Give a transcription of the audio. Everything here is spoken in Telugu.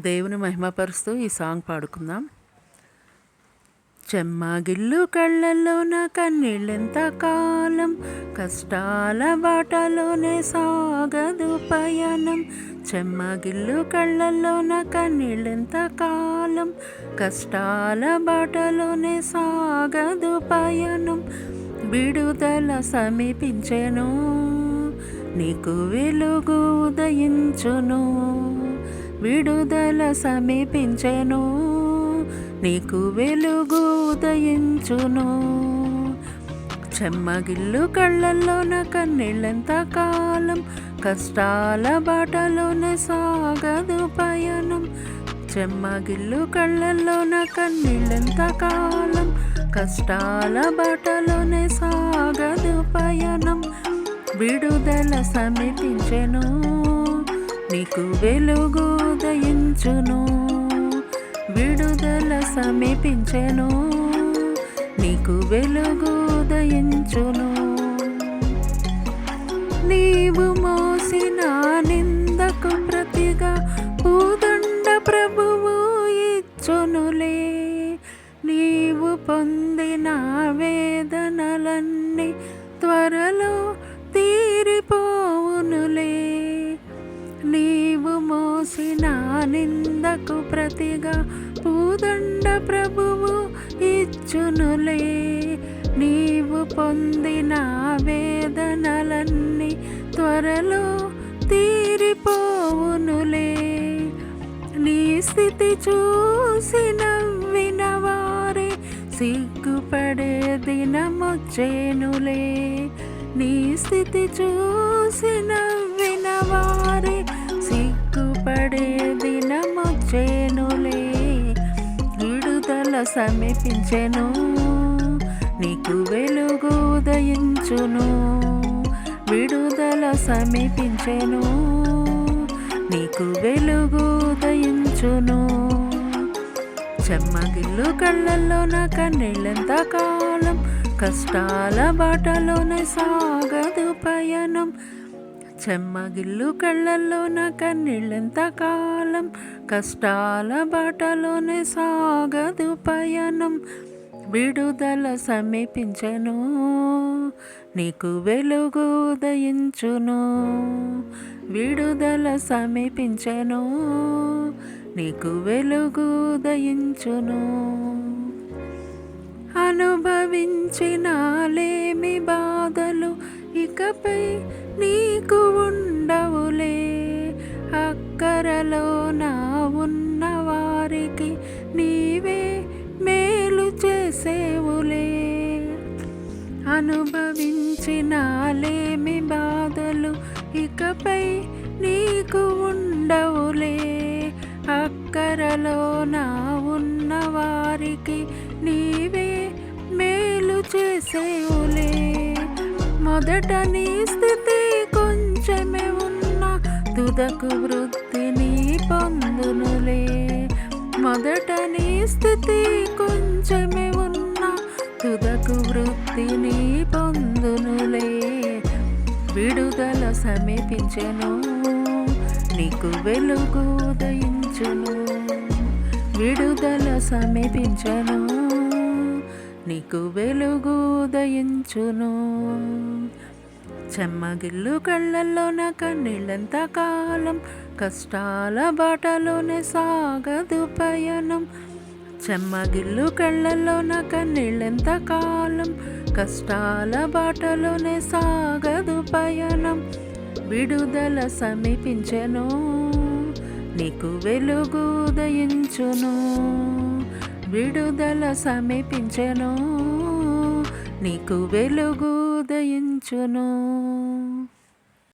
దేవుని మహిమపరుస్తూ ఈ సాంగ్ పాడుకుందాం. చెమ్మగిల్లు కళ్ళల్లోన కన్నీళ్ళెంత కాలం, కష్టాల బాటలోనే సాగదు పయనం. చెమ్మగిల్లు కళ్ళల్లోన కన్నీళ్ళెంత కాలం, కష్టాల బాటలోనే సాగదు పయనం. విడుదల సమీపించెను, నీకు వెలుగు ఉదయించును. విడుదల సమీపించెను, నీకు వెలుగు ఉదయించును. చెమ్మగిల్లు కళ్ళల్లోన కన్నీళ్ళెంత కాలం, కష్టాల బాటలోనే సాగదు పయనం. చెమ్మగిల్లు కళ్ళల్లోన కన్నీళ్ళెంత కాలం, కష్టాల బాటలోనే సాగదు పయనం. విడుదల సమీపించెను, నీకు వెలుగు ఉదయించును. విడుదల సమీపించెను, నీకు వెలుగు ఉదయించును. నీవు మోసిన నిందకు ప్రతిగా పూదండ ప్రభువు ఇచ్చునులే. నీవు పొందిన వేదనలన్నీ త్వరలో తీరిపోవునులే. నీవు మోసిన నిందకు ప్రతిగా పూదండ ప్రభువు ఇచ్చునులే. నీవు పొందిన వేదనలన్నీ త్వరలో తీరిపోవునులే. నీ స్థితి చూసి నవ్విన వారే సిగ్గుపడే దినమొచ్చేనులే. నీ స్థితి చూసి నవ్విన వారే సిగ్గుపడే దినమొచ్చేనులే. విడుదల సమీపించెను, నీకు వెలుగు ఉదయించును. విడుదల సమీపించెను, నీకు వెలుగు ఉదయించును. చెమ్మగిల్లు కళ్ళల్లోన కన్నీళ్ళెంత కాలం, కష్టాల బాటలోనే సాగదు పయనం. చెమ్మగిల్లు కళ్ళల్లోన కన్నీళ్ళెంత కాలం, కష్టాల బాటలోనే సాగదు పయనం. విడుదల సమీపించెను, నీకు వెలుగు ఉదయించును. విడుదల సమీపించెను, నీకు వెలుగు ఉదయించును. అనుభవించినాలేమి బాధలు ఇకపై నీకు ఉండవులే. అక్కరలో నా ఉన్న వారికి నీవే మేలు చేసేవులే. అనుభవించినాలేమి బాధలు ఇకపై నీకు ఉండవులే. అక్కరలో నా ఉన్న వారికి నీవే మేలు చేసేవులే. మొదట నీ స్థితి కొంచెమే ఉన్నా తుదకు వృద్ధిని పొందునులే. మొదట నీ స్థితి కొంచెమే ఉన్నా తుదకు వృద్ధిని పొందునులే. విడుదల సమీపించెను, నీకు వెలుగు ఉదయించును. విడుదల సమీపించెను, నీకు వెలుగు ఉదయించును. చెమ్మగిల్లు కళ్ళల్లోన కన్నీళ్ళెంత కాలం, కష్టాల బాటలోనే సాగదు పయనం. చెమ్మగిల్లు కళ్ళల్లోన కన్నీళ్ళెంత కాలం, కష్టాల బాటలోనే సాగదు పయనం. విడుదల సమీపించెను, నీకు వెలుగు ఉదయించును. విడుదల సమీపించెను, నీకు వెలుగు ఉదయించును.